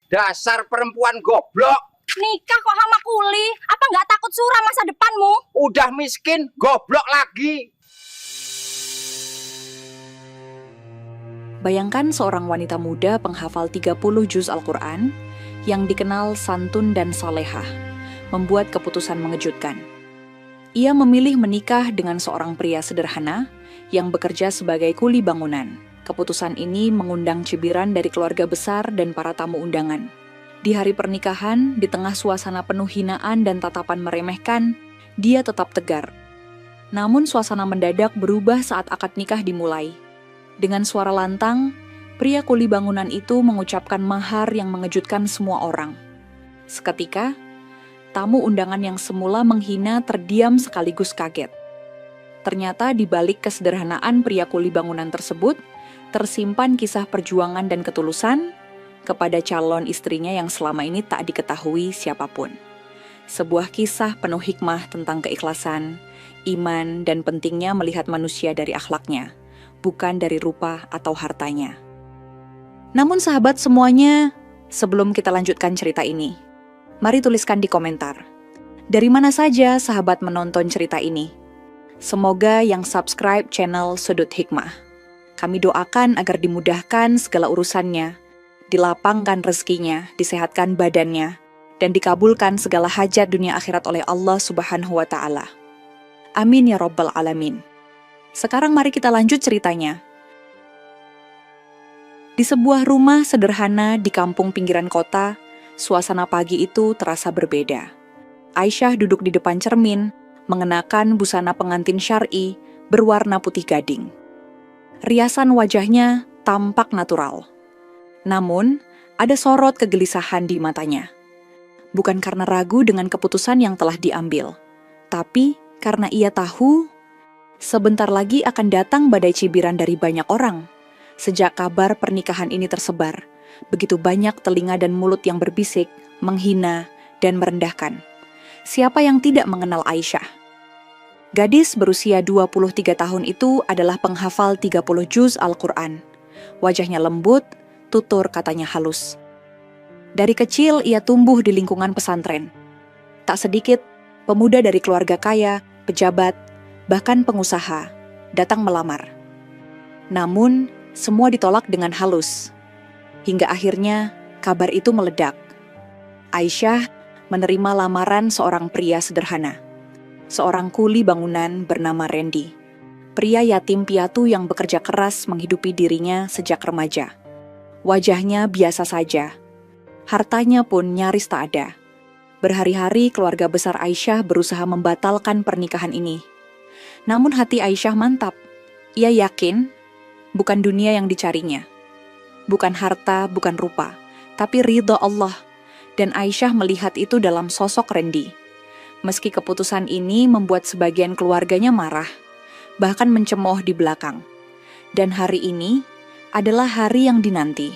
Dasar perempuan goblok. Nikah kok sama kuli? Apa nggak takut suram masa depanmu? Udah miskin, goblok lagi. Bayangkan seorang wanita muda penghafal 30 juz Al-Quran yang dikenal santun dan salehah, membuat keputusan mengejutkan. Ia memilih menikah dengan seorang pria sederhana yang bekerja sebagai kuli bangunan. Keputusan ini mengundang cibiran dari keluarga besar dan para tamu undangan. Di hari pernikahan, di tengah suasana penuh hinaan dan tatapan meremehkan, dia tetap tegar. Namun suasana mendadak berubah saat akad nikah dimulai. Dengan suara lantang, pria kuli bangunan itu mengucapkan mahar yang mengejutkan semua orang. Seketika, tamu undangan yang semula menghina terdiam sekaligus kaget. Ternyata di balik kesederhanaan pria kuli bangunan tersebut, tersimpan kisah perjuangan dan ketulusan kepada calon istrinya yang selama ini tak diketahui siapapun. Sebuah kisah penuh hikmah tentang keikhlasan, iman, dan pentingnya melihat manusia dari akhlaknya, bukan dari rupa atau hartanya. Namun sahabat semuanya, sebelum kita lanjutkan cerita ini, mari tuliskan di komentar, dari mana saja sahabat menonton cerita ini? Semoga yang subscribe channel Sudut Hikmah. Kami doakan agar dimudahkan segala urusannya, dilapangkan rezekinya, disehatkan badannya, dan dikabulkan segala hajat dunia akhirat oleh Allah Subhanahu wa Ta'ala. Amin ya Rabbal Alamin. Sekarang mari kita lanjut ceritanya. Di sebuah rumah sederhana di kampung pinggiran kota, suasana pagi itu terasa berbeda. Aisyah duduk di depan cermin, mengenakan busana pengantin syar'i berwarna putih gading. Riasan wajahnya tampak natural. Namun, ada sorot kegelisahan di matanya. Bukan karena ragu dengan keputusan yang telah diambil, tapi karena ia tahu sebentar lagi akan datang badai cibiran dari banyak orang. Sejak kabar pernikahan ini tersebar, begitu banyak telinga dan mulut yang berbisik, menghina, dan merendahkan. Siapa yang tidak mengenal Aisyah? Gadis berusia 23 tahun itu adalah penghafal 30 juz Al-Quran. Wajahnya lembut, tutur katanya halus. Dari kecil ia tumbuh di lingkungan pesantren. Tak sedikit pemuda dari keluarga kaya, pejabat, bahkan pengusaha datang melamar. Namun semua ditolak dengan halus. Hingga akhirnya kabar itu meledak. Aisyah menerima lamaran seorang pria sederhana. Seorang kuli bangunan bernama Randy. Pria yatim piatu yang bekerja keras menghidupi dirinya sejak remaja. Wajahnya biasa saja. Hartanya pun nyaris tak ada. Berhari-hari keluarga besar Aisyah berusaha membatalkan pernikahan ini. Namun hati Aisyah mantap. Ia yakin bukan dunia yang dicarinya. Bukan harta, bukan rupa, tapi ridha Allah. Dan Aisyah melihat itu dalam sosok Randy. Meski keputusan ini membuat sebagian keluarganya marah, bahkan mencemooh di belakang. Dan hari ini adalah hari yang dinanti.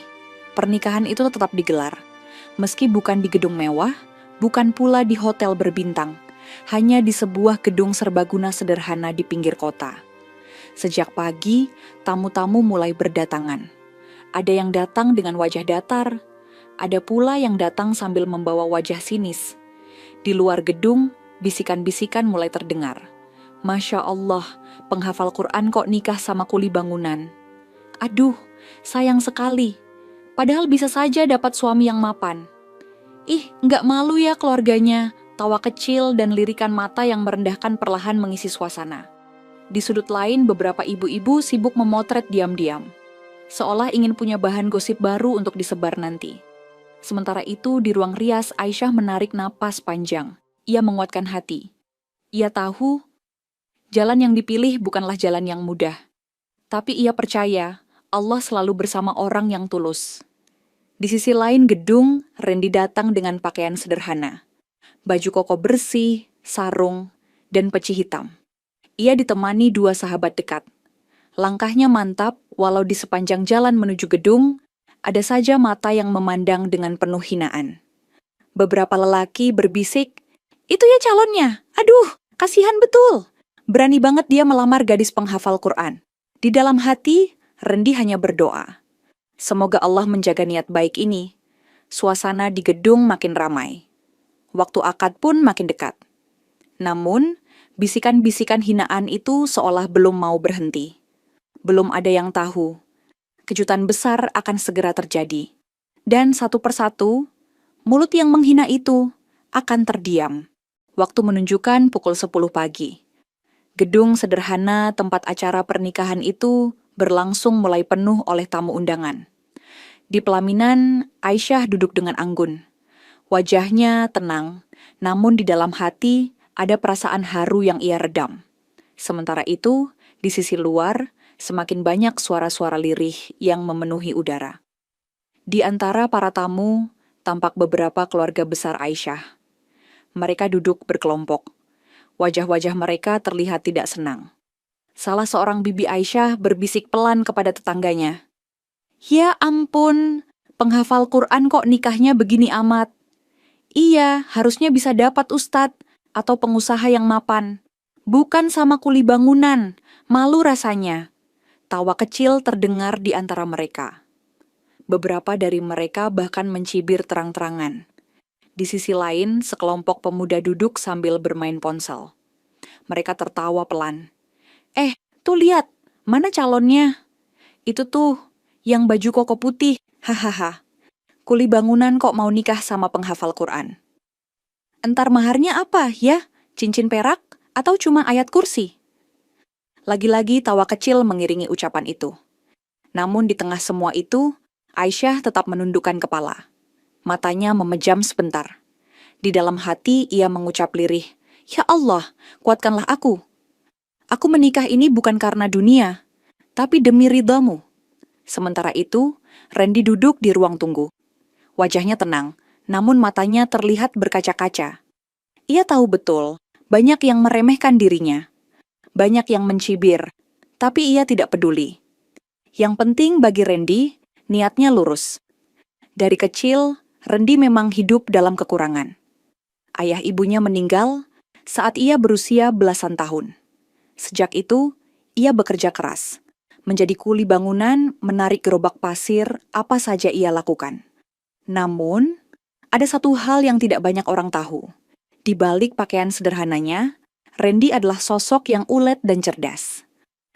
Pernikahan itu tetap digelar, meski bukan di gedung mewah, bukan pula di hotel berbintang, hanya di sebuah gedung serbaguna sederhana di pinggir kota. Sejak pagi, tamu-tamu mulai berdatangan. Ada yang datang dengan wajah datar, ada pula yang datang sambil membawa wajah sinis. Di luar gedung, bisikan-bisikan mulai terdengar. Masya Allah, penghafal Quran kok nikah sama kuli bangunan. Aduh, sayang sekali. Padahal bisa saja dapat suami yang mapan. Ih, nggak malu ya keluarganya. Tawa kecil dan lirikan mata yang merendahkan perlahan mengisi suasana. Di sudut lain, beberapa ibu-ibu sibuk memotret diam-diam. Seolah ingin punya bahan gosip baru untuk disebar nanti. Sementara itu, di ruang rias, Aisyah menarik napas panjang. Ia menguatkan hati. Ia tahu jalan yang dipilih bukanlah jalan yang mudah. Tapi ia percaya Allah selalu bersama orang yang tulus. Di sisi lain gedung, Randy datang dengan pakaian sederhana. Baju koko bersih, sarung, dan peci hitam. Ia ditemani dua sahabat dekat. Langkahnya mantap, walau di sepanjang jalan menuju gedung, ada saja mata yang memandang dengan penuh hinaan. Beberapa lelaki berbisik, "Itu ya calonnya, aduh, kasihan betul." Berani banget dia melamar gadis penghafal Quran. Di dalam hati, Randy hanya berdoa. Semoga Allah menjaga niat baik ini. Suasana di gedung makin ramai. Waktu akad pun makin dekat. Namun, bisikan-bisikan hinaan itu seolah belum mau berhenti. Belum ada yang tahu. Kejutan besar akan segera terjadi. Dan satu persatu, mulut yang menghina itu akan terdiam. Waktu menunjukkan pukul 10 pagi. Gedung sederhana tempat acara pernikahan itu berlangsung mulai penuh oleh tamu undangan. Di pelaminan, Aisyah duduk dengan anggun. Wajahnya tenang, namun di dalam hati ada perasaan haru yang ia redam. Sementara itu, di sisi luar, semakin banyak suara-suara lirih yang memenuhi udara. Di antara para tamu, tampak beberapa keluarga besar Aisyah. Mereka duduk berkelompok. Wajah-wajah mereka terlihat tidak senang. Salah seorang bibi Aisyah berbisik pelan kepada tetangganya. "Ya ampun, penghafal Quran kok nikahnya begini amat? Iya, harusnya bisa dapat ustadz atau pengusaha yang mapan. Bukan sama kuli bangunan, malu rasanya." Tawa kecil terdengar di antara mereka. Beberapa dari mereka bahkan mencibir terang-terangan. Di sisi lain, sekelompok pemuda duduk sambil bermain ponsel. Mereka tertawa pelan. Tuh lihat, mana calonnya? Itu tuh, yang baju koko putih, hahaha. Kuli bangunan kok mau nikah sama penghafal Quran. Entar maharnya apa ya? Cincin perak atau cuma ayat kursi? Lagi-lagi tawa kecil mengiringi ucapan itu. Namun di tengah semua itu, Aisyah tetap menundukkan kepala. Matanya memejam sebentar. Di dalam hati ia mengucap lirih, "Ya Allah, kuatkanlah aku. Aku menikah ini bukan karena dunia, tapi demi ridhamu." Sementara itu, Randy duduk di ruang tunggu. Wajahnya tenang, namun matanya terlihat berkaca-kaca. Ia tahu betul, banyak yang meremehkan dirinya. Banyak yang mencibir, tapi ia tidak peduli. Yang penting bagi Randy, niatnya lurus. Dari kecil, Randy memang hidup dalam kekurangan. Ayah ibunya meninggal saat ia berusia belasan tahun. Sejak itu, ia bekerja keras. Menjadi kuli bangunan, menarik gerobak pasir, apa saja ia lakukan. Namun, ada satu hal yang tidak banyak orang tahu. Di balik pakaian sederhananya, Randy adalah sosok yang ulet dan cerdas.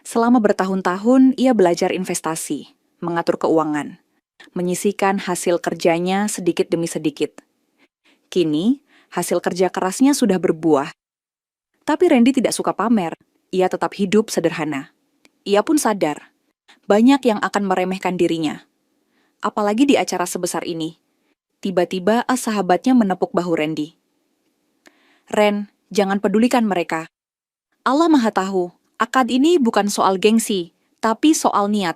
Selama bertahun-tahun, ia belajar investasi, mengatur keuangan, menyisihkan hasil kerjanya sedikit demi sedikit. Kini, hasil kerja kerasnya sudah berbuah. Tapi Randy tidak suka pamer, ia tetap hidup sederhana. Ia pun sadar, banyak yang akan meremehkan dirinya. Apalagi di acara sebesar ini. Tiba-tiba sahabatnya menepuk bahu Randy. "Ren, jangan pedulikan mereka. Allah Maha Tahu, akad ini bukan soal gengsi, tapi soal niat."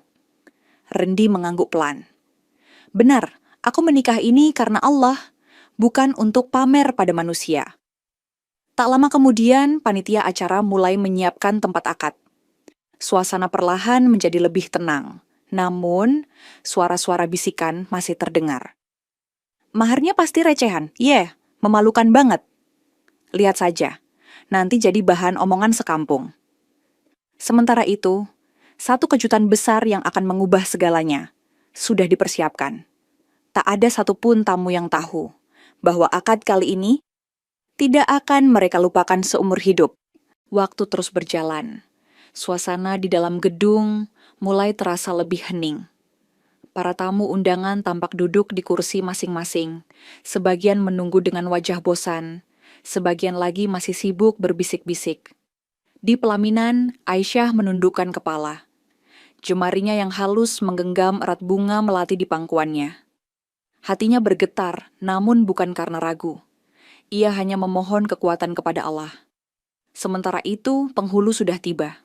Randy mengangguk pelan. "Benar, aku menikah ini karena Allah, bukan untuk pamer pada manusia." Tak lama kemudian, panitia acara mulai menyiapkan tempat akad. Suasana perlahan menjadi lebih tenang, namun suara-suara bisikan masih terdengar. "Maharnya pasti recehan, memalukan banget. Lihat saja, nanti jadi bahan omongan sekampung." Sementara itu, satu kejutan besar yang akan mengubah segalanya sudah dipersiapkan. Tak ada satupun tamu yang tahu bahwa akad kali ini tidak akan mereka lupakan seumur hidup. Waktu terus berjalan. Suasana di dalam gedung mulai terasa lebih hening. Para tamu undangan tampak duduk di kursi masing-masing. Sebagian menunggu dengan wajah bosan. Sebagian lagi masih sibuk berbisik-bisik. Di pelaminan, Aisyah menundukkan kepala. Jemarinya yang halus menggenggam erat bunga melati di pangkuannya. Hatinya bergetar, namun bukan karena ragu. Ia hanya memohon kekuatan kepada Allah. Sementara itu, penghulu sudah tiba.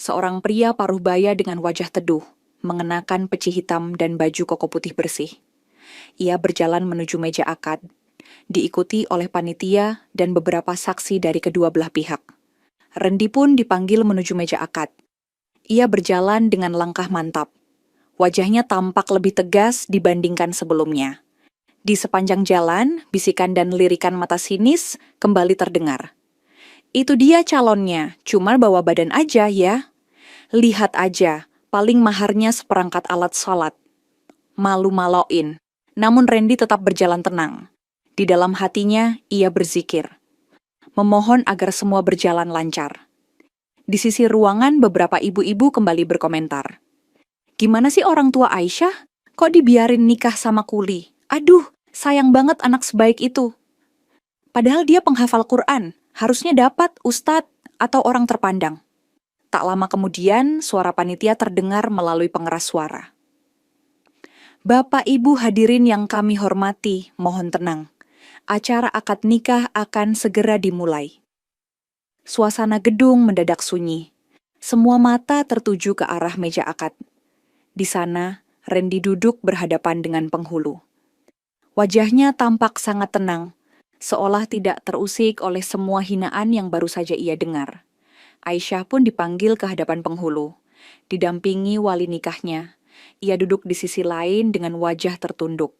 Seorang pria paruh baya dengan wajah teduh, mengenakan peci hitam dan baju koko putih bersih. Ia berjalan menuju meja akad, diikuti oleh panitia dan beberapa saksi dari kedua belah pihak. Randy pun dipanggil menuju meja akad. Ia berjalan dengan langkah mantap. Wajahnya tampak lebih tegas dibandingkan sebelumnya. Di sepanjang jalan, bisikan dan lirikan mata sinis kembali terdengar. "Itu dia calonnya, cuma bawa badan aja ya. Lihat aja, paling maharnya seperangkat alat sholat. Malu-maloin. Namun Randy tetap berjalan tenang. Di dalam hatinya, ia berzikir, memohon agar semua berjalan lancar. Di sisi ruangan, beberapa ibu-ibu kembali berkomentar. Gimana sih orang tua Aisyah? Kok dibiarin nikah sama kuli? Aduh, sayang banget anak sebaik itu. Padahal dia penghafal Quran, harusnya dapat ustadz atau orang terpandang. Tak lama kemudian, suara panitia terdengar melalui pengeras suara. Bapak Ibu hadirin yang kami hormati, mohon tenang. Acara akad nikah akan segera dimulai. Suasana gedung mendadak sunyi. Semua mata tertuju ke arah meja akad. Di sana, Randy duduk berhadapan dengan penghulu. Wajahnya tampak sangat tenang, seolah tidak terusik oleh semua hinaan yang baru saja ia dengar. Aisyah pun dipanggil ke hadapan penghulu, didampingi wali nikahnya. Ia duduk di sisi lain dengan wajah tertunduk.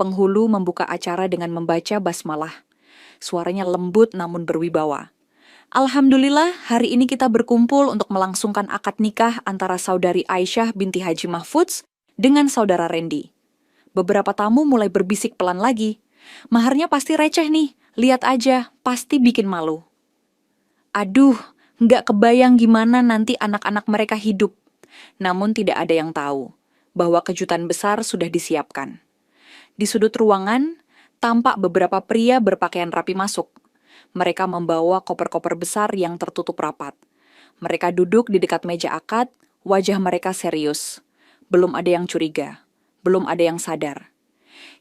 Penghulu membuka acara dengan membaca basmalah. Suaranya lembut namun berwibawa. Alhamdulillah, hari ini kita berkumpul untuk melangsungkan akad nikah antara saudari Aisyah binti Haji Mahfudz dengan saudara Randy. Beberapa tamu mulai berbisik pelan lagi. Maharnya pasti receh nih, lihat aja, pasti bikin malu. Aduh, nggak kebayang gimana nanti anak-anak mereka hidup. Namun tidak ada yang tahu bahwa kejutan besar sudah disiapkan. Di sudut ruangan, tampak beberapa pria berpakaian rapi masuk. Mereka membawa koper-koper besar yang tertutup rapat. Mereka duduk di dekat meja akad, wajah mereka serius. Belum ada yang curiga, belum ada yang sadar.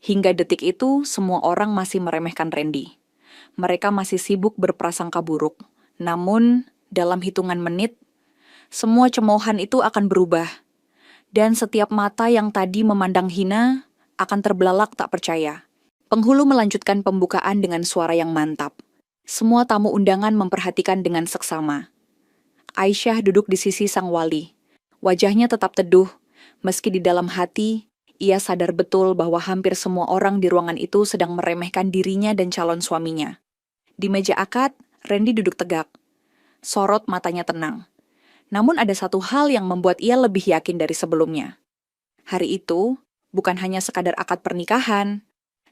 Hingga detik itu, semua orang masih meremehkan Randy. Mereka masih sibuk berprasangka buruk. Namun, dalam hitungan menit, semua cemoohan itu akan berubah. Dan setiap mata yang tadi memandang hina akan terbelalak tak percaya. Penghulu melanjutkan pembukaan dengan suara yang mantap. Semua tamu undangan memperhatikan dengan seksama. Aisyah duduk di sisi sang wali. Wajahnya tetap teduh, meski di dalam hati, ia sadar betul bahwa hampir semua orang di ruangan itu sedang meremehkan dirinya dan calon suaminya. Di meja akad, Randy duduk tegak. Sorot matanya tenang. Namun ada satu hal yang membuat ia lebih yakin dari sebelumnya. Hari itu, bukan hanya sekadar akad pernikahan,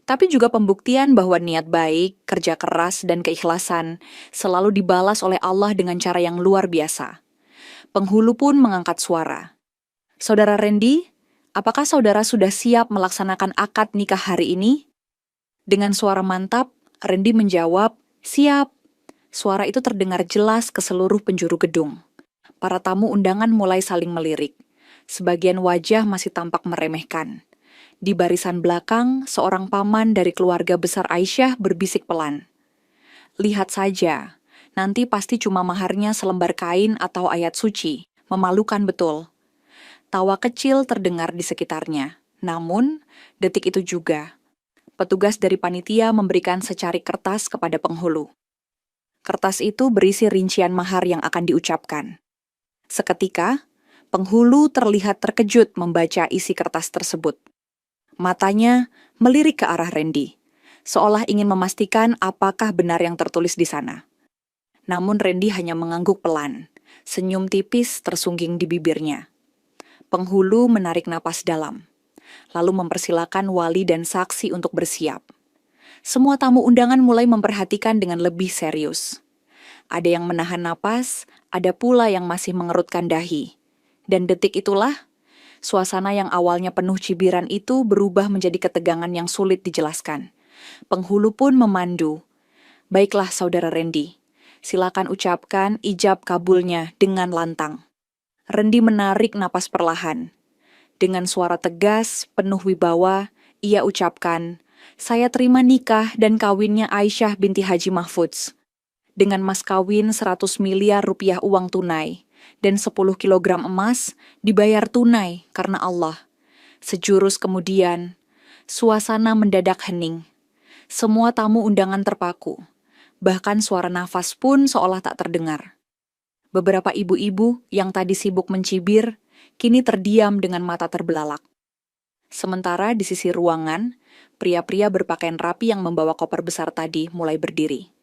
tapi juga pembuktian bahwa niat baik, kerja keras, dan keikhlasan selalu dibalas oleh Allah dengan cara yang luar biasa. Penghulu pun mengangkat suara. Saudara Randy, apakah saudara sudah siap melaksanakan akad nikah hari ini? Dengan suara mantap, Randy menjawab, siap. Suara itu terdengar jelas ke seluruh penjuru gedung. Para tamu undangan mulai saling melirik. Sebagian wajah masih tampak meremehkan. Di barisan belakang, seorang paman dari keluarga besar Aisyah berbisik pelan. Lihat saja, nanti pasti cuma maharnya selembar kain atau ayat suci. Memalukan betul. Tawa kecil terdengar di sekitarnya. Namun, detik itu juga, petugas dari panitia memberikan secarik kertas kepada penghulu. Kertas itu berisi rincian mahar yang akan diucapkan. Seketika, penghulu terlihat terkejut membaca isi kertas tersebut. Matanya melirik ke arah Randy, seolah ingin memastikan apakah benar yang tertulis di sana. Namun Randy hanya mengangguk pelan, senyum tipis tersungging di bibirnya. Penghulu menarik napas dalam, lalu mempersilakan wali dan saksi untuk bersiap. Semua tamu undangan mulai memperhatikan dengan lebih serius. Ada yang menahan napas, ada pula yang masih mengerutkan dahi. Dan detik itulah, suasana yang awalnya penuh cibiran itu berubah menjadi ketegangan yang sulit dijelaskan. Penghulu pun memandu. Baiklah saudara Randy, silakan ucapkan ijab kabulnya dengan lantang. Randy menarik napas perlahan. Dengan suara tegas, penuh wibawa, ia ucapkan, saya terima nikah dan kawinnya Aisyah binti Haji Mahfudz. Dengan mas kawin 100 miliar rupiah uang tunai dan 10 kilogram emas dibayar tunai karena Allah. Sejurus kemudian, suasana mendadak hening. Semua tamu undangan terpaku. Bahkan suara nafas pun seolah tak terdengar. Beberapa ibu-ibu yang tadi sibuk mencibir, kini terdiam dengan mata terbelalak. Sementara di sisi ruangan, pria-pria berpakaian rapi yang membawa koper besar tadi mulai berdiri.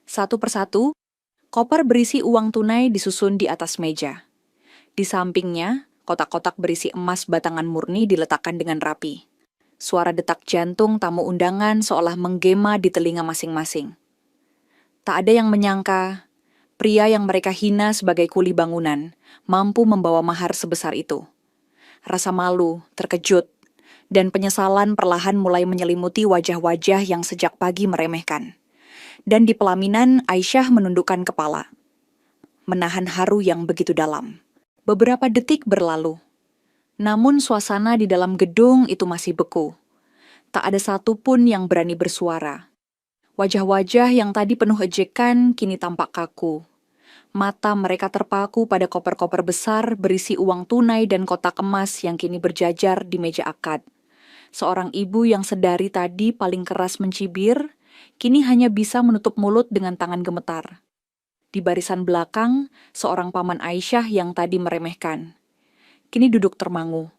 Satu persatu, koper berisi uang tunai disusun di atas meja. Di sampingnya, kotak-kotak berisi emas batangan murni diletakkan dengan rapi. Suara detak jantung tamu undangan seolah menggema di telinga masing-masing. Tak ada yang menyangka, pria yang mereka hina sebagai kuli bangunan mampu membawa mahar sebesar itu. Rasa malu, terkejut, dan penyesalan perlahan mulai menyelimuti wajah-wajah yang sejak pagi meremehkan. Dan di pelaminan, Aisyah menundukkan kepala, menahan haru yang begitu dalam. Beberapa detik berlalu, namun suasana di dalam gedung itu masih beku. Tak ada satupun yang berani bersuara. Wajah-wajah yang tadi penuh ejekan kini tampak kaku. Mata mereka terpaku pada koper-koper besar berisi uang tunai dan kotak emas yang kini berjajar di meja akad. Seorang ibu yang sedari tadi paling keras mencibir, kini hanya bisa menutup mulut dengan tangan gemetar. Di barisan belakang, seorang paman Aisyah yang tadi meremehkan. Kini duduk termangu.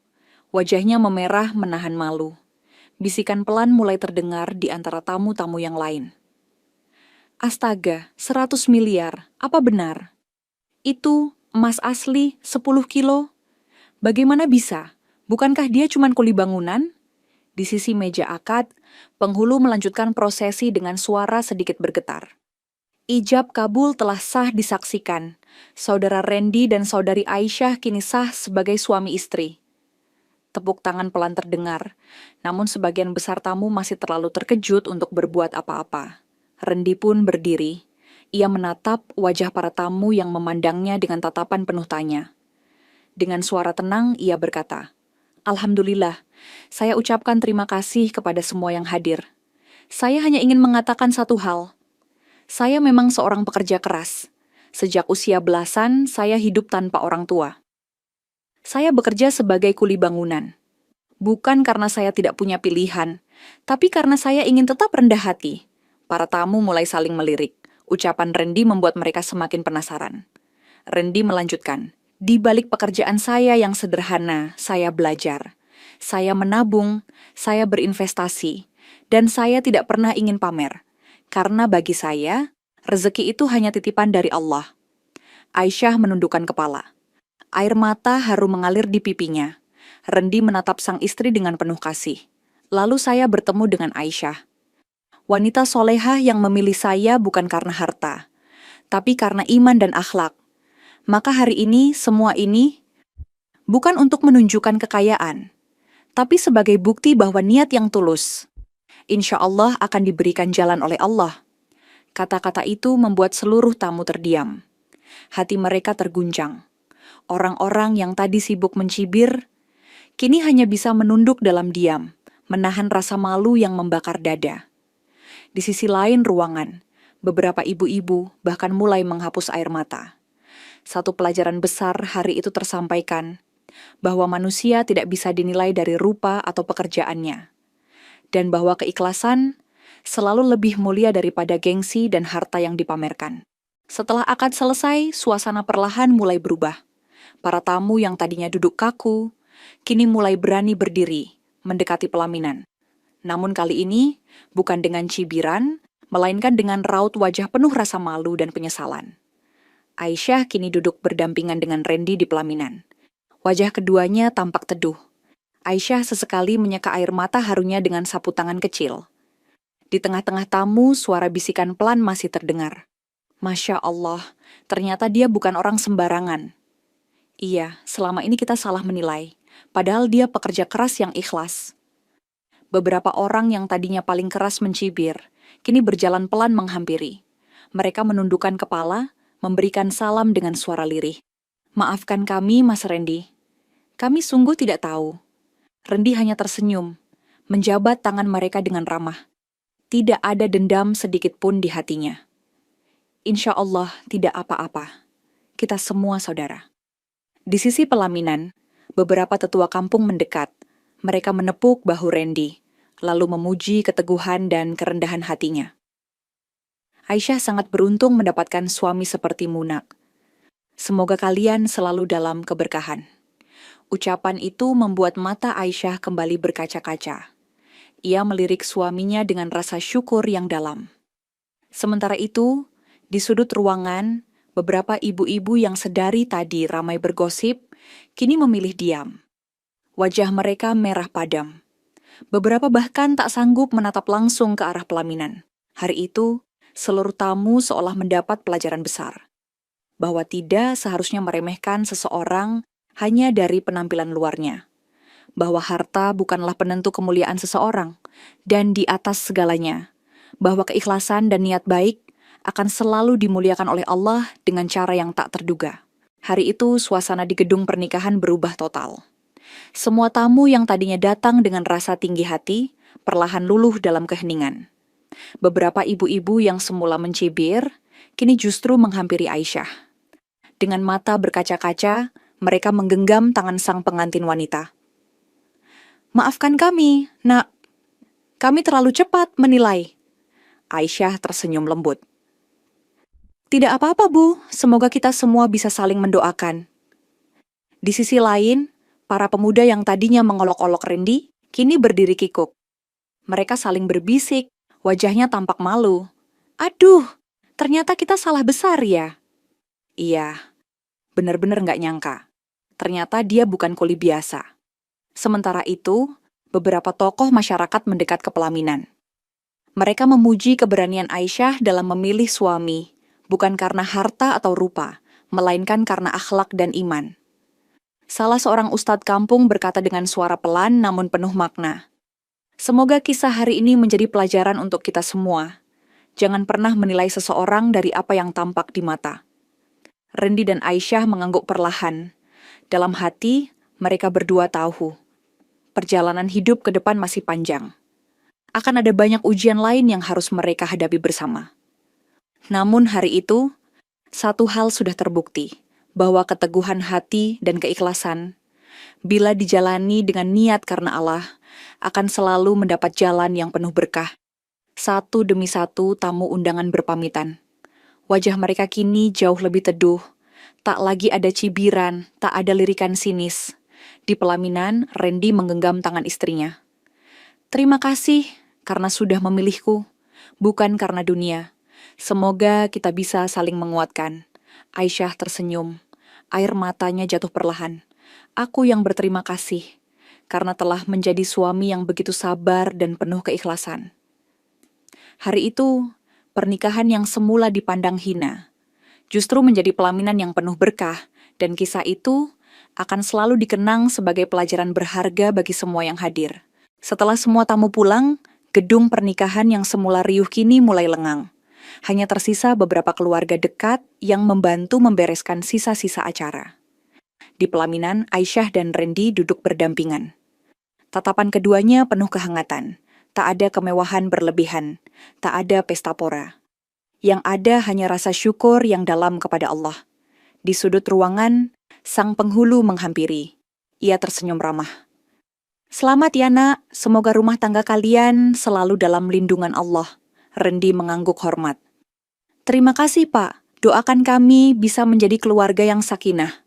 Wajahnya memerah menahan malu. Bisikan pelan mulai terdengar di antara tamu-tamu yang lain. Astaga, 100 miliar, apa benar? Itu emas asli 10 kilo? Bagaimana bisa? Bukankah dia cuma kuli bangunan? Di sisi meja akad, penghulu melanjutkan prosesi dengan suara sedikit bergetar. Ijab kabul telah sah disaksikan. Saudara Randy dan saudari Aisyah kini sah sebagai suami istri. Tepuk tangan pelan terdengar, namun sebagian besar tamu masih terlalu terkejut untuk berbuat apa-apa. Randy pun berdiri. Ia menatap wajah para tamu yang memandangnya dengan tatapan penuh tanya. Dengan suara tenang, ia berkata, "Alhamdulillah, saya ucapkan terima kasih kepada semua yang hadir. Saya hanya ingin mengatakan satu hal. Saya memang seorang pekerja keras. Sejak usia belasan, saya hidup tanpa orang tua. Saya bekerja sebagai kuli bangunan. Bukan karena saya tidak punya pilihan, tapi karena saya ingin tetap rendah hati." Para tamu mulai saling melirik. Ucapan Randy membuat mereka semakin penasaran. Randy melanjutkan, "Di balik pekerjaan saya yang sederhana, saya belajar. Saya menabung, saya berinvestasi, dan saya tidak pernah ingin pamer. Karena bagi saya, rezeki itu hanya titipan dari Allah." Aisyah menundukkan kepala. Air mata haru mengalir di pipinya. Randy menatap sang istri dengan penuh kasih. Lalu saya bertemu dengan Aisyah. Wanita solehah yang memilih saya bukan karena harta, tapi karena iman dan akhlak. Maka hari ini, semua ini bukan untuk menunjukkan kekayaan, tapi sebagai bukti bahwa niat yang tulus, insya Allah akan diberikan jalan oleh Allah. Kata-kata itu membuat seluruh tamu terdiam. Hati mereka terguncang. Orang-orang yang tadi sibuk mencibir, kini hanya bisa menunduk dalam diam, menahan rasa malu yang membakar dada. Di sisi lain ruangan, beberapa ibu-ibu bahkan mulai menghapus air mata. Satu pelajaran besar hari itu tersampaikan, bahwa manusia tidak bisa dinilai dari rupa atau pekerjaannya. Dan bahwa keikhlasan selalu lebih mulia daripada gengsi dan harta yang dipamerkan. Setelah akad selesai, suasana perlahan mulai berubah. Para tamu yang tadinya duduk kaku, kini mulai berani berdiri, mendekati pelaminan. Namun kali ini, bukan dengan cibiran, melainkan dengan raut wajah penuh rasa malu dan penyesalan. Aisyah kini duduk berdampingan dengan Randy di pelaminan. Wajah keduanya tampak teduh. Aisyah sesekali menyeka air mata harunya dengan sapu tangan kecil. Di tengah-tengah tamu, suara bisikan pelan masih terdengar. "Masya Allah, ternyata dia bukan orang sembarangan. Iya, selama ini kita salah menilai, padahal dia pekerja keras yang ikhlas." Beberapa orang yang tadinya paling keras mencibir, kini berjalan pelan menghampiri. Mereka menundukkan kepala, memberikan salam dengan suara lirih. "Maafkan kami, Mas Randy. Kami sungguh tidak tahu." Randy hanya tersenyum, menjabat tangan mereka dengan ramah. Tidak ada dendam sedikit pun di hatinya. "Insya Allah tidak apa-apa. Kita semua saudara." Di sisi pelaminan, beberapa tetua kampung mendekat. Mereka menepuk bahu Randy, lalu memuji keteguhan dan kerendahan hatinya. "Aisyah sangat beruntung mendapatkan suami seperti Munak. Semoga kalian selalu dalam keberkahan." Ucapan itu membuat mata Aisyah kembali berkaca-kaca. Ia melirik suaminya dengan rasa syukur yang dalam. Sementara itu, di sudut ruangan, beberapa ibu-ibu yang sedari tadi ramai bergosip, kini memilih diam. Wajah mereka merah padam. Beberapa bahkan tak sanggup menatap langsung ke arah pelaminan. Hari itu, seluruh tamu seolah mendapat pelajaran besar. Bahwa tidak seharusnya meremehkan seseorang hanya dari penampilan luarnya. Bahwa harta bukanlah penentu kemuliaan seseorang, dan di atas segalanya, bahwa keikhlasan dan niat baik akan selalu dimuliakan oleh Allah dengan cara yang tak terduga. Hari itu, suasana di gedung pernikahan berubah total. Semua tamu yang tadinya datang dengan rasa tinggi hati, perlahan luluh dalam keheningan. Beberapa ibu-ibu yang semula mencibir, kini justru menghampiri Aisyah. Dengan mata berkaca-kaca, mereka menggenggam tangan sang pengantin wanita. "Maafkan kami, Nak. Kami terlalu cepat menilai." Aisyah tersenyum lembut. "Tidak apa-apa, Bu. Semoga kita semua bisa saling mendoakan." Di sisi lain, para pemuda yang tadinya mengolok-olok Randy, kini berdiri kikuk. Mereka saling berbisik, wajahnya tampak malu. "Aduh, ternyata kita salah besar ya." Iya, benar-benar nggak nyangka. Ternyata dia bukan kuli biasa. Sementara itu, beberapa tokoh masyarakat mendekat ke pelaminan. Mereka memuji keberanian Aisyah dalam memilih suami, bukan karena harta atau rupa, melainkan karena akhlak dan iman. Salah seorang ustadz kampung berkata dengan suara pelan namun penuh makna, "Semoga kisah hari ini menjadi pelajaran untuk kita semua. Jangan pernah menilai seseorang dari apa yang tampak di mata." Randy dan Aisyah mengangguk perlahan. Dalam hati, mereka berdua tahu, perjalanan hidup ke depan masih panjang. Akan ada banyak ujian lain yang harus mereka hadapi bersama. Namun hari itu, satu hal sudah terbukti, bahwa keteguhan hati dan keikhlasan, bila dijalani dengan niat karena Allah, akan selalu mendapat jalan yang penuh berkah. Satu demi satu tamu undangan berpamitan. Wajah mereka kini jauh lebih teduh, tak lagi ada cibiran, tak ada lirikan sinis. Di pelaminan, Randy menggenggam tangan istrinya. "Terima kasih karena sudah memilihku, bukan karena dunia. Semoga kita bisa saling menguatkan." Aisyah tersenyum, air matanya jatuh perlahan. "Aku yang berterima kasih, karena telah menjadi suami yang begitu sabar dan penuh keikhlasan." Hari itu, pernikahan yang semula dipandang hina, justru menjadi pelaminan yang penuh berkah, dan kisah itu akan selalu dikenang sebagai pelajaran berharga bagi semua yang hadir. Setelah semua tamu pulang, gedung pernikahan yang semula riuh kini mulai lengang. Hanya tersisa beberapa keluarga dekat yang membantu membereskan sisa-sisa acara. Di pelaminan, Aisyah dan Randy duduk berdampingan. Tatapan keduanya penuh kehangatan. Tak ada kemewahan berlebihan, tak ada pesta pora. Yang ada hanya rasa syukur yang dalam kepada Allah. Di sudut ruangan, sang penghulu menghampiri. Ia tersenyum ramah. "Selamat ya, Nak. Semoga rumah tangga kalian selalu dalam lindungan Allah." Randy mengangguk hormat. "Terima kasih, Pak. Doakan kami bisa menjadi keluarga yang sakinah."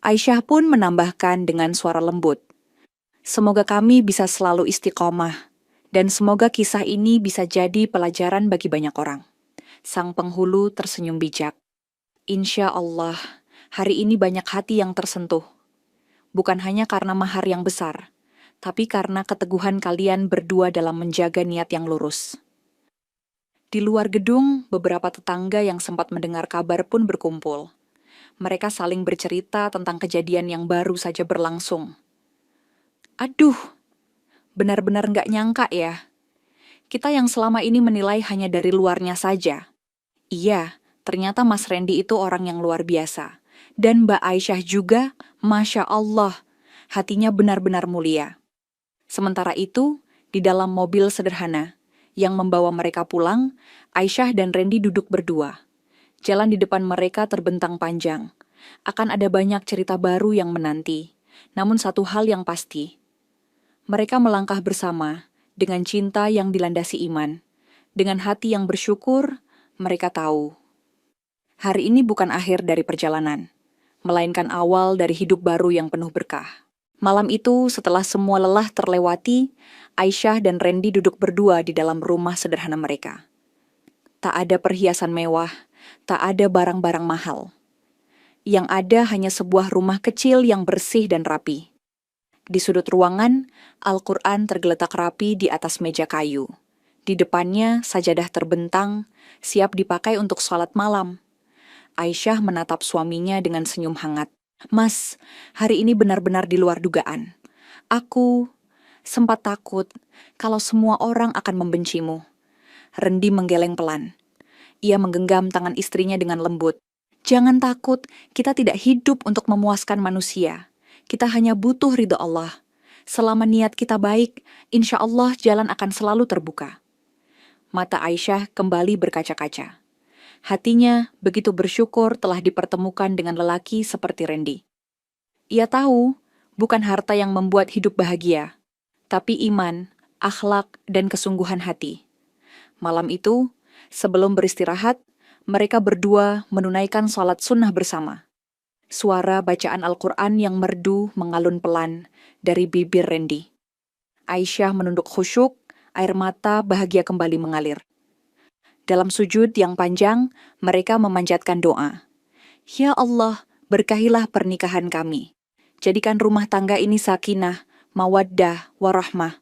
Aisyah pun menambahkan dengan suara lembut. "Semoga kami bisa selalu istiqomah, dan semoga kisah ini bisa jadi pelajaran bagi banyak orang." Sang penghulu tersenyum bijak. "Insya Allah, hari ini banyak hati yang tersentuh. Bukan hanya karena mahar yang besar, tapi karena keteguhan kalian berdua dalam menjaga niat yang lurus." Di luar gedung, beberapa tetangga yang sempat mendengar kabar pun berkumpul. Mereka saling bercerita tentang kejadian yang baru saja berlangsung. "Aduh, benar-benar nggak nyangka ya. Kita yang selama ini menilai hanya dari luarnya saja. Iya, ternyata Mas Randy itu orang yang luar biasa. Dan Mbak Aisyah juga, Masya Allah, hatinya benar-benar mulia." Sementara itu, di dalam mobil sederhana yang membawa mereka pulang, Aisyah dan Randy duduk berdua. Jalan di depan mereka terbentang panjang. Akan ada banyak cerita baru yang menanti. Namun satu hal yang pasti, mereka melangkah bersama dengan cinta yang dilandasi iman. Dengan hati yang bersyukur, mereka tahu hari ini bukan akhir dari perjalanan, melainkan awal dari hidup baru yang penuh berkah. Malam itu, setelah semua lelah terlewati, Aisyah dan Randy duduk berdua di dalam rumah sederhana mereka. Tak ada perhiasan mewah, tak ada barang-barang mahal. Yang ada hanya sebuah rumah kecil yang bersih dan rapi. Di sudut ruangan, Al-Quran tergeletak rapi di atas meja kayu. Di depannya, sajadah terbentang, siap dipakai untuk sholat malam. Aisyah menatap suaminya dengan senyum hangat. Mas, hari ini benar-benar di luar dugaan. Aku sempat takut kalau semua orang akan membencimu. Rendi menggeleng pelan. Ia menggenggam tangan istrinya dengan lembut. Jangan takut, kita tidak hidup untuk memuaskan manusia. Kita hanya butuh ridho Allah. Selama niat kita baik, insya Allah jalan akan selalu terbuka. Mata Aisyah kembali berkaca-kaca. Hatinya begitu bersyukur telah dipertemukan dengan lelaki seperti Rendi. Ia tahu, bukan harta yang membuat hidup bahagia, tapi iman, akhlak, dan kesungguhan hati. Malam itu, sebelum beristirahat, mereka berdua menunaikan sholat sunnah bersama. Suara bacaan Al-Quran yang merdu mengalun pelan dari bibir Rendi. Aisyah menunduk khusyuk, air mata bahagia kembali mengalir. Dalam sujud yang panjang, mereka memanjatkan doa. Ya Allah, berkahilah pernikahan kami. Jadikan rumah tangga ini sakinah, mawaddah, warahmah.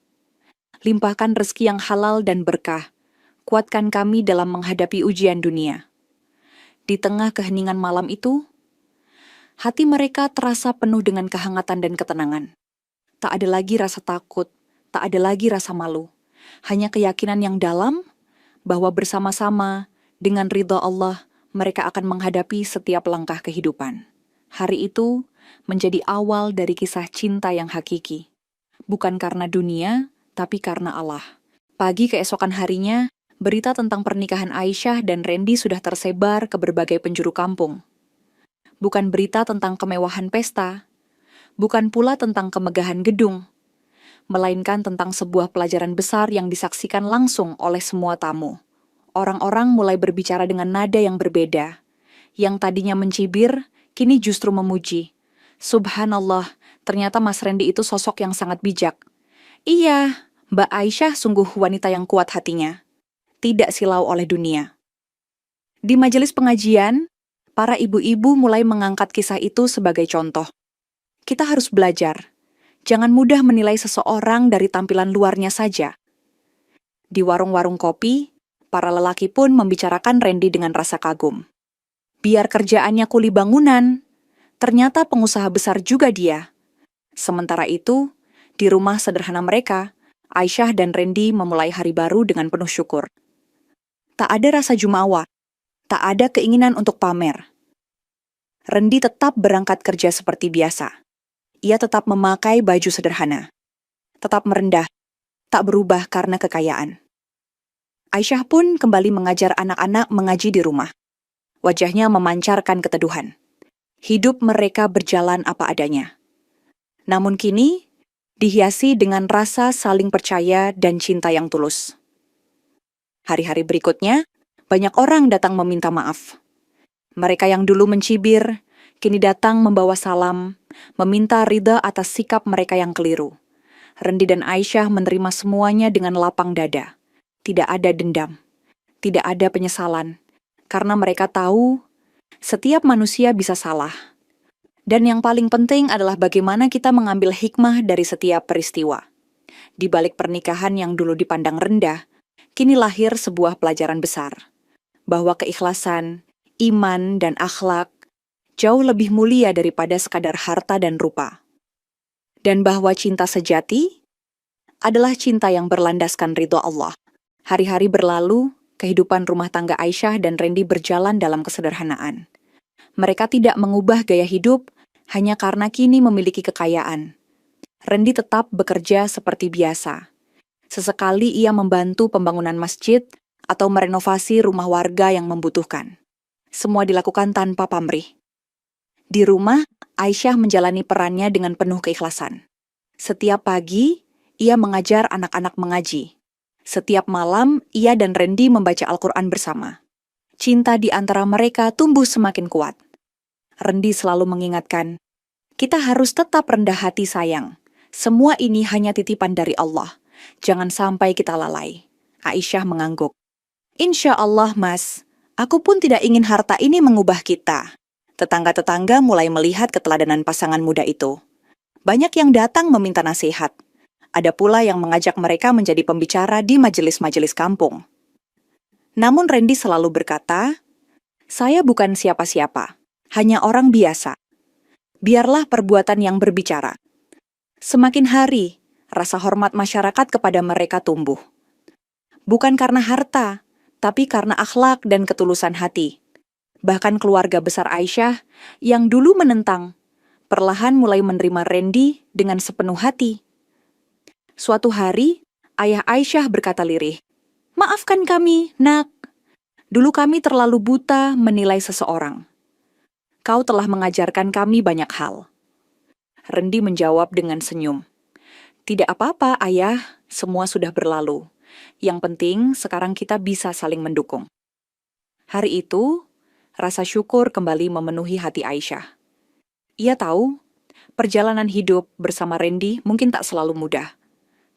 Limpahkan rezeki yang halal dan berkah. Kuatkan kami dalam menghadapi ujian dunia. Di tengah keheningan malam itu, hati mereka terasa penuh dengan kehangatan dan ketenangan. Tak ada lagi rasa takut, tak ada lagi rasa malu. Hanya keyakinan yang dalam bahwa bersama-sama dengan ridha Allah mereka akan menghadapi setiap langkah kehidupan. Hari itu menjadi awal dari kisah cinta yang hakiki. Bukan karena dunia, tapi karena Allah. Pagi keesokan harinya, berita tentang pernikahan Aisyah dan Rendi sudah tersebar ke berbagai penjuru kampung. Bukan berita tentang kemewahan pesta, bukan pula tentang kemegahan gedung, melainkan tentang sebuah pelajaran besar yang disaksikan langsung oleh semua tamu. Orang-orang mulai berbicara dengan nada yang berbeda. Yang tadinya mencibir, kini justru memuji. Subhanallah, ternyata Mas Rendi itu sosok yang sangat bijak. Iya, Mbak Aisyah sungguh wanita yang kuat hatinya. Tidak silau oleh dunia. Di majelis pengajian, para ibu-ibu mulai mengangkat kisah itu sebagai contoh. Kita harus belajar. Jangan mudah menilai seseorang dari tampilan luarnya saja. Di warung-warung kopi, para lelaki pun membicarakan Rendi dengan rasa kagum. Biar kerjaannya kuli bangunan, ternyata pengusaha besar juga dia. Sementara itu, di rumah sederhana mereka, Aisyah dan Rendi memulai hari baru dengan penuh syukur. Tak ada rasa jumawa, tak ada keinginan untuk pamer. Rendi tetap berangkat kerja seperti biasa. Ia tetap memakai baju sederhana. Tetap merendah, tak berubah karena kekayaan. Aisyah pun kembali mengajar anak-anak mengaji di rumah. Wajahnya memancarkan keteduhan. Hidup mereka berjalan apa adanya. Namun kini, dihiasi dengan rasa saling percaya dan cinta yang tulus. Hari-hari berikutnya, banyak orang datang meminta maaf. Mereka yang dulu mencibir, kini datang membawa salam, meminta ridha atas sikap mereka yang keliru. Rendi dan Aisyah menerima semuanya dengan lapang dada. Tidak ada dendam, tidak ada penyesalan, karena mereka tahu setiap manusia bisa salah. Dan yang paling penting adalah bagaimana kita mengambil hikmah dari setiap peristiwa. Di balik pernikahan yang dulu dipandang rendah, kini lahir sebuah pelajaran besar. Bahwa keikhlasan, iman, dan akhlak jauh lebih mulia daripada sekadar harta dan rupa. Dan bahwa cinta sejati adalah cinta yang berlandaskan ridho Allah. Hari-hari berlalu, kehidupan rumah tangga Aisyah dan Rendi berjalan dalam kesederhanaan. Mereka tidak mengubah gaya hidup hanya karena kini memiliki kekayaan. Rendi tetap bekerja seperti biasa. Sesekali ia membantu pembangunan masjid atau merenovasi rumah warga yang membutuhkan. Semua dilakukan tanpa pamrih. Di rumah, Aisyah menjalani perannya dengan penuh keikhlasan. Setiap pagi, ia mengajar anak-anak mengaji. Setiap malam, ia dan Rendi membaca Al-Quran bersama. Cinta di antara mereka tumbuh semakin kuat. Rendi selalu mengingatkan, kita harus tetap rendah hati sayang. Semua ini hanya titipan dari Allah. Jangan sampai kita lalai. Aisyah mengangguk. Insya Allah, Mas. Aku pun tidak ingin harta ini mengubah kita. Tetangga-tetangga mulai melihat keteladanan pasangan muda itu. Banyak yang datang meminta nasihat. Ada pula yang mengajak mereka menjadi pembicara di majelis-majelis kampung. Namun Randy selalu berkata, "Saya bukan siapa-siapa, hanya orang biasa. Biarlah perbuatan yang berbicara." Semakin hari, rasa hormat masyarakat kepada mereka tumbuh. Bukan karena harta, tapi karena akhlak dan ketulusan hati. Bahkan keluarga besar Aisyah yang dulu menentang, perlahan mulai menerima Randy dengan sepenuh hati. Suatu hari, ayah Aisyah berkata lirih, "Maafkan kami, nak. Dulu kami terlalu buta menilai seseorang. Kau telah mengajarkan kami banyak hal." Randy menjawab dengan senyum, "Tidak apa-apa, ayah. Semua sudah berlalu. Yang penting sekarang kita bisa saling mendukung." Hari itu, rasa syukur kembali memenuhi hati Aisyah. Ia tahu, perjalanan hidup bersama Randy mungkin tak selalu mudah.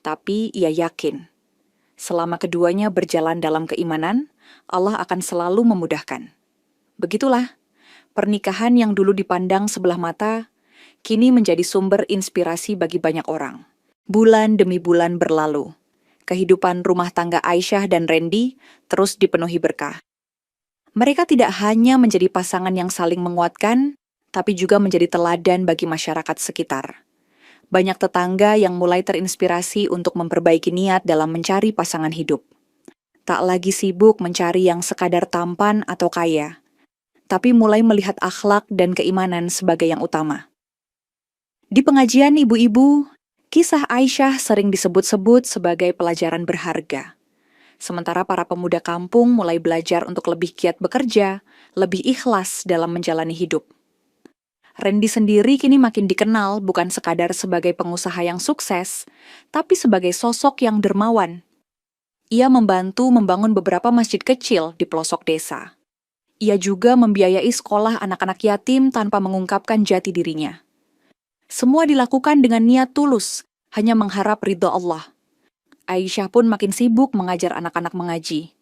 Tapi ia yakin, selama keduanya berjalan dalam keimanan, Allah akan selalu memudahkan. Begitulah, pernikahan yang dulu dipandang sebelah mata, kini menjadi sumber inspirasi bagi banyak orang. Bulan demi bulan berlalu. Kehidupan rumah tangga Aisyah dan Randy terus dipenuhi berkah. Mereka tidak hanya menjadi pasangan yang saling menguatkan, tapi juga menjadi teladan bagi masyarakat sekitar. Banyak tetangga yang mulai terinspirasi untuk memperbaiki niat dalam mencari pasangan hidup. Tak lagi sibuk mencari yang sekadar tampan atau kaya, tapi mulai melihat akhlak dan keimanan sebagai yang utama. Di pengajian ibu-ibu, kisah Aisyah sering disebut-sebut sebagai pelajaran berharga. Sementara para pemuda kampung mulai belajar untuk lebih giat bekerja, lebih ikhlas dalam menjalani hidup. Randy sendiri kini makin dikenal bukan sekadar sebagai pengusaha yang sukses, tapi sebagai sosok yang dermawan. Ia membantu membangun beberapa masjid kecil di pelosok desa. Ia juga membiayai sekolah anak-anak yatim tanpa mengungkapkan jati dirinya. Semua dilakukan dengan niat tulus, hanya mengharap ridho Allah. Aisyah pun makin sibuk mengajar anak-anak mengaji.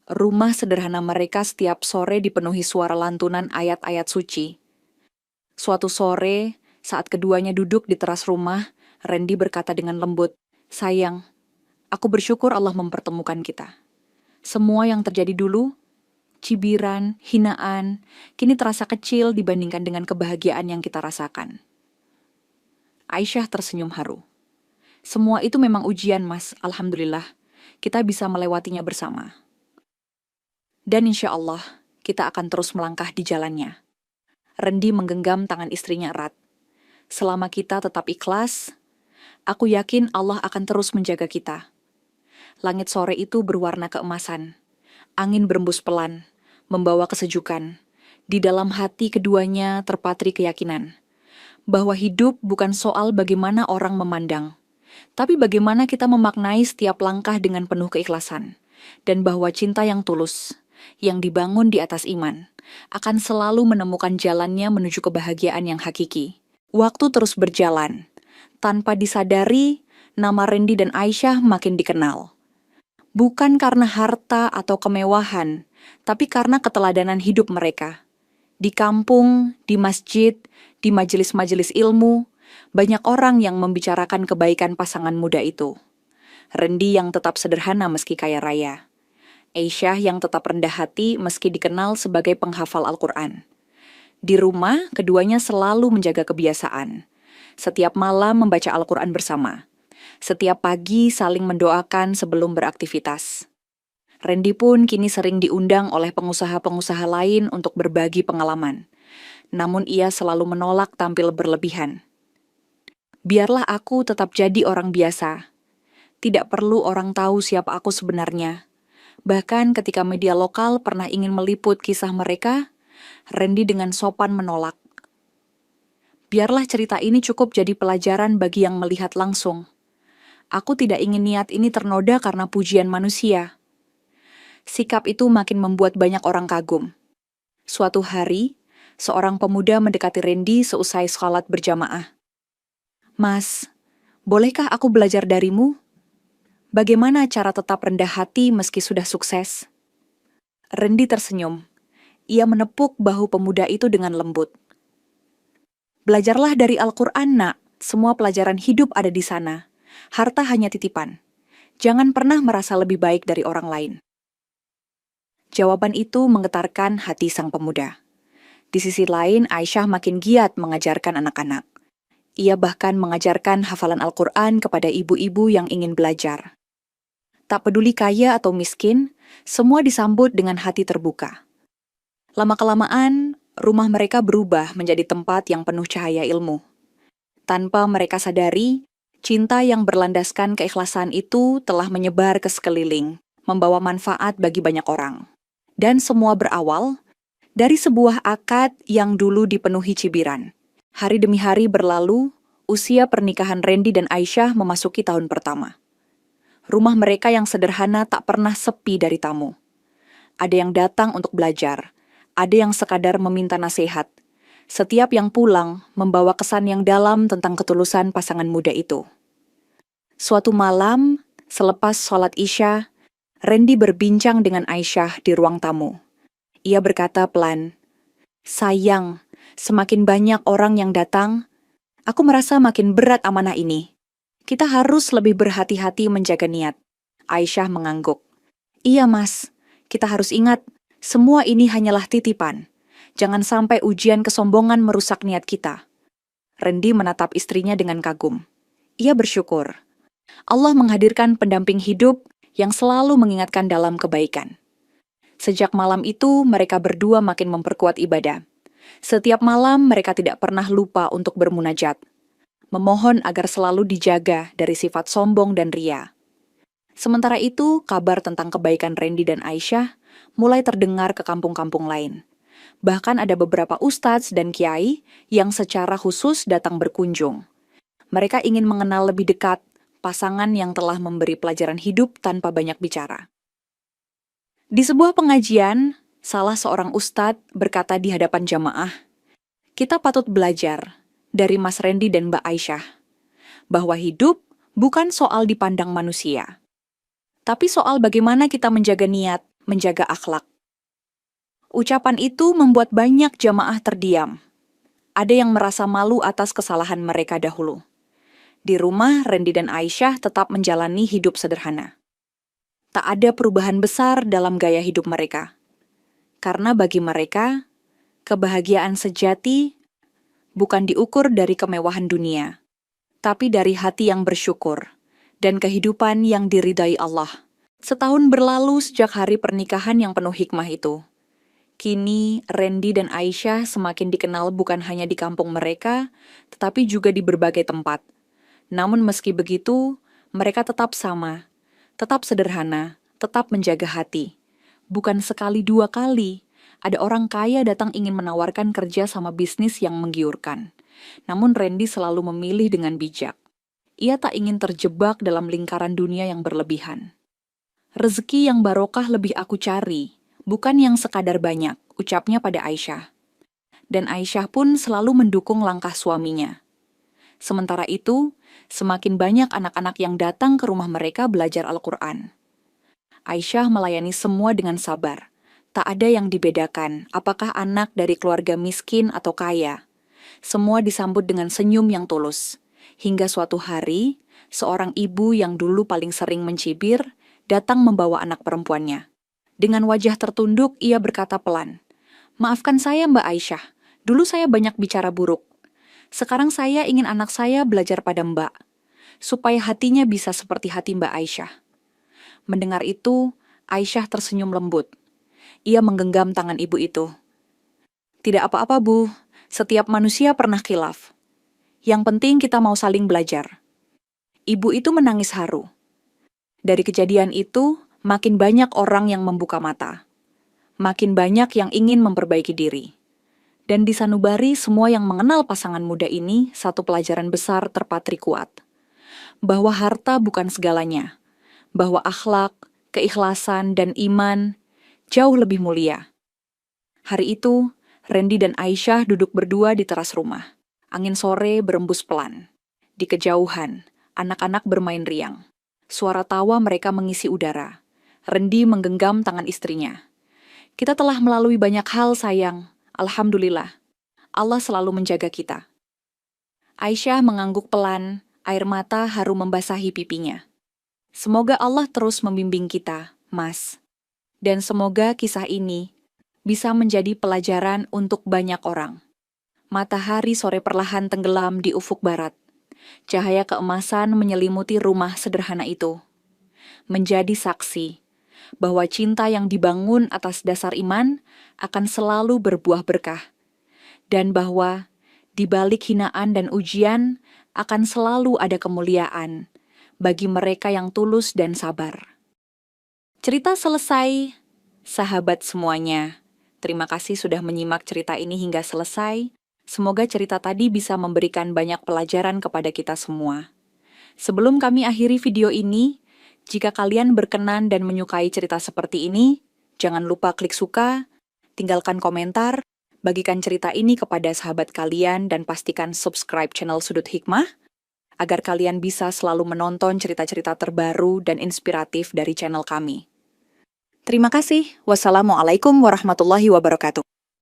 Rumah sederhana mereka setiap sore dipenuhi suara lantunan ayat-ayat suci. Suatu sore, saat keduanya duduk di teras rumah, Randy berkata dengan lembut, "Sayang, aku bersyukur Allah mempertemukan kita. Semua yang terjadi dulu, cibiran, hinaan, kini terasa kecil dibandingkan dengan kebahagiaan yang kita rasakan." Aisyah tersenyum haru. "Semua itu memang ujian, Mas. Alhamdulillah, kita bisa melewatinya bersama. Dan insya Allah, kita akan terus melangkah di jalannya." Randy menggenggam tangan istrinya erat. "Selama kita tetap ikhlas, aku yakin Allah akan terus menjaga kita." Langit sore itu berwarna keemasan. Angin berembus pelan, membawa kesejukan. Di dalam hati keduanya terpatri keyakinan bahwa hidup bukan soal bagaimana orang memandang, tapi bagaimana kita memaknai setiap langkah dengan penuh keikhlasan, dan bahwa cinta yang tulus, yang dibangun di atas iman, akan selalu menemukan jalannya menuju kebahagiaan yang hakiki. Waktu terus berjalan. Tanpa disadari, nama Randy dan Aisyah makin dikenal. Bukan karena harta atau kemewahan, tapi karena keteladanan hidup mereka. Di kampung, di masjid, di majelis-majelis ilmu, banyak orang yang membicarakan kebaikan pasangan muda itu. Randy yang tetap sederhana meski kaya raya. Aisyah yang tetap rendah hati meski dikenal sebagai penghafal Al-Quran. Di rumah, keduanya selalu menjaga kebiasaan. Setiap malam membaca Al-Quran bersama. Setiap pagi saling mendoakan sebelum beraktivitas. Randy pun kini sering diundang oleh pengusaha-pengusaha lain untuk berbagi pengalaman. Namun ia selalu menolak tampil berlebihan. "Biarlah aku tetap jadi orang biasa. Tidak perlu orang tahu siapa aku sebenarnya." Bahkan ketika media lokal pernah ingin meliput kisah mereka, Randy dengan sopan menolak. "Biarlah cerita ini cukup jadi pelajaran bagi yang melihat langsung. Aku tidak ingin niat ini ternoda karena pujian manusia." Sikap itu makin membuat banyak orang kagum. Suatu hari, seorang pemuda mendekati Randy seusai sholat berjamaah. "Mas, bolehkah aku belajar darimu? Bagaimana cara tetap rendah hati meski sudah sukses?" Randy tersenyum. Ia menepuk bahu pemuda itu dengan lembut. "Belajarlah dari Al-Quran, nak. Semua pelajaran hidup ada di sana. Harta hanya titipan. Jangan pernah merasa lebih baik dari orang lain. Jawaban itu menggetarkan hati sang pemuda. Di sisi lain, Aisyah makin giat mengajarkan anak-anak. Ia bahkan mengajarkan hafalan Al-Quran kepada ibu-ibu yang ingin belajar. Tak peduli kaya atau miskin, semua disambut dengan hati terbuka. Lama-kelamaan, rumah mereka berubah menjadi tempat yang penuh cahaya ilmu. Tanpa mereka sadari, cinta yang berlandaskan keikhlasan itu telah menyebar ke sekeliling, membawa manfaat bagi banyak orang. Dan semua berawal dari sebuah akad yang dulu dipenuhi cibiran. Hari demi hari berlalu, usia pernikahan Randy dan Aisyah memasuki tahun pertama. Rumah mereka yang sederhana tak pernah sepi dari tamu. Ada yang datang untuk belajar, ada yang sekadar meminta nasihat. Setiap yang pulang membawa kesan yang dalam tentang ketulusan pasangan muda itu. Suatu malam, selepas sholat Isya, Randy berbincang dengan Aisyah di ruang tamu. Ia berkata pelan, "Sayang, semakin banyak orang yang datang, aku merasa makin berat amanah ini. Kita harus lebih berhati-hati menjaga niat." Aisyah mengangguk. "Iya mas, kita harus ingat, semua ini hanyalah titipan. Jangan sampai ujian kesombongan merusak niat kita." Randy menatap istrinya dengan kagum. Ia bersyukur. Allah menghadirkan pendamping hidup yang selalu mengingatkan dalam kebaikan. Sejak malam itu, mereka berdua makin memperkuat ibadah. Setiap malam mereka tidak pernah lupa untuk bermunajat. Memohon agar selalu dijaga dari sifat sombong dan ria. Sementara itu, kabar tentang kebaikan Randy dan Aisyah mulai terdengar ke kampung-kampung lain. Bahkan ada beberapa ustadz dan kiai yang secara khusus datang berkunjung. Mereka ingin mengenal lebih dekat pasangan yang telah memberi pelajaran hidup tanpa banyak bicara. Di sebuah pengajian, salah seorang ustadz berkata di hadapan jamaah, "Kita patut belajar dari Mas Randy dan Mbak Aisyah, bahwa hidup bukan soal dipandang manusia, tapi soal bagaimana kita menjaga niat, menjaga akhlak." Ucapan itu membuat banyak jamaah terdiam. Ada yang merasa malu atas kesalahan mereka dahulu. Di rumah, Randy dan Aisyah tetap menjalani hidup sederhana. Tak ada perubahan besar dalam gaya hidup mereka. Karena bagi mereka, kebahagiaan sejati bukan diukur dari kemewahan dunia, tapi dari hati yang bersyukur dan kehidupan yang diridai Allah. Setahun berlalu sejak hari pernikahan yang penuh hikmah itu. Kini, Randy dan Aisyah semakin dikenal bukan hanya di kampung mereka, tetapi juga di berbagai tempat. Namun meski begitu, mereka tetap sama, tetap sederhana, tetap menjaga hati. Bukan sekali dua kali, ada orang kaya datang ingin menawarkan kerja sama bisnis yang menggiurkan. Namun Randy selalu memilih dengan bijak. Ia tak ingin terjebak dalam lingkaran dunia yang berlebihan. "Rezeki yang barokah lebih aku cari, bukan yang sekadar banyak," ucapnya pada Aisyah. Dan Aisyah pun selalu mendukung langkah suaminya. Sementara itu, semakin banyak anak-anak yang datang ke rumah mereka belajar Al-Quran. Aisyah melayani semua dengan sabar. Tak ada yang dibedakan, apakah anak dari keluarga miskin atau kaya. Semua disambut dengan senyum yang tulus. Hingga suatu hari, seorang ibu yang dulu paling sering mencibir, datang membawa anak perempuannya. Dengan wajah tertunduk, ia berkata pelan, "Maafkan saya Mbak Aisyah, dulu saya banyak bicara buruk. Sekarang saya ingin anak saya belajar pada Mbak, supaya hatinya bisa seperti hati Mbak Aisyah." Mendengar itu, Aisyah tersenyum lembut. Ia menggenggam tangan ibu itu. "Tidak apa-apa Bu, setiap manusia pernah khilaf. Yang penting kita mau saling belajar." Ibu itu menangis haru. Dari kejadian itu, makin banyak orang yang membuka mata. Makin banyak yang ingin memperbaiki diri. Dan di sanubari semua yang mengenal pasangan muda ini satu pelajaran besar terpatri kuat. Bahwa harta bukan segalanya. Bahwa akhlak, keikhlasan, dan iman jauh lebih mulia. Hari itu, Randy dan Aisyah duduk berdua di teras rumah. Angin sore berembus pelan. Di kejauhan, anak-anak bermain riang. Suara tawa mereka mengisi udara. Randy menggenggam tangan istrinya. "Kita telah melalui banyak hal, sayang. Alhamdulillah. Allah selalu menjaga kita." Aisyah mengangguk pelan, air mata harum membasahi pipinya. Semoga Allah terus membimbing kita, Mas. Dan semoga kisah ini bisa menjadi pelajaran untuk banyak orang. Matahari sore perlahan tenggelam di ufuk barat. Cahaya keemasan menyelimuti rumah sederhana itu. Menjadi saksi bahwa cinta yang dibangun atas dasar iman akan selalu berbuah berkah. Dan bahwa di balik hinaan dan ujian akan selalu ada kemuliaan bagi mereka yang tulus dan sabar. Cerita selesai, sahabat semuanya. Terima kasih sudah menyimak cerita ini hingga selesai. Semoga cerita tadi bisa memberikan banyak pelajaran kepada kita semua. Sebelum kami akhiri video ini, jika kalian berkenan dan menyukai cerita seperti ini, jangan lupa klik suka, tinggalkan komentar, bagikan cerita ini kepada sahabat kalian dan pastikan subscribe channel Sudut Hikmah, agar kalian bisa selalu menonton cerita-cerita terbaru dan inspiratif dari channel kami. Terima kasih. Wassalamualaikum warahmatullahi wabarakatuh.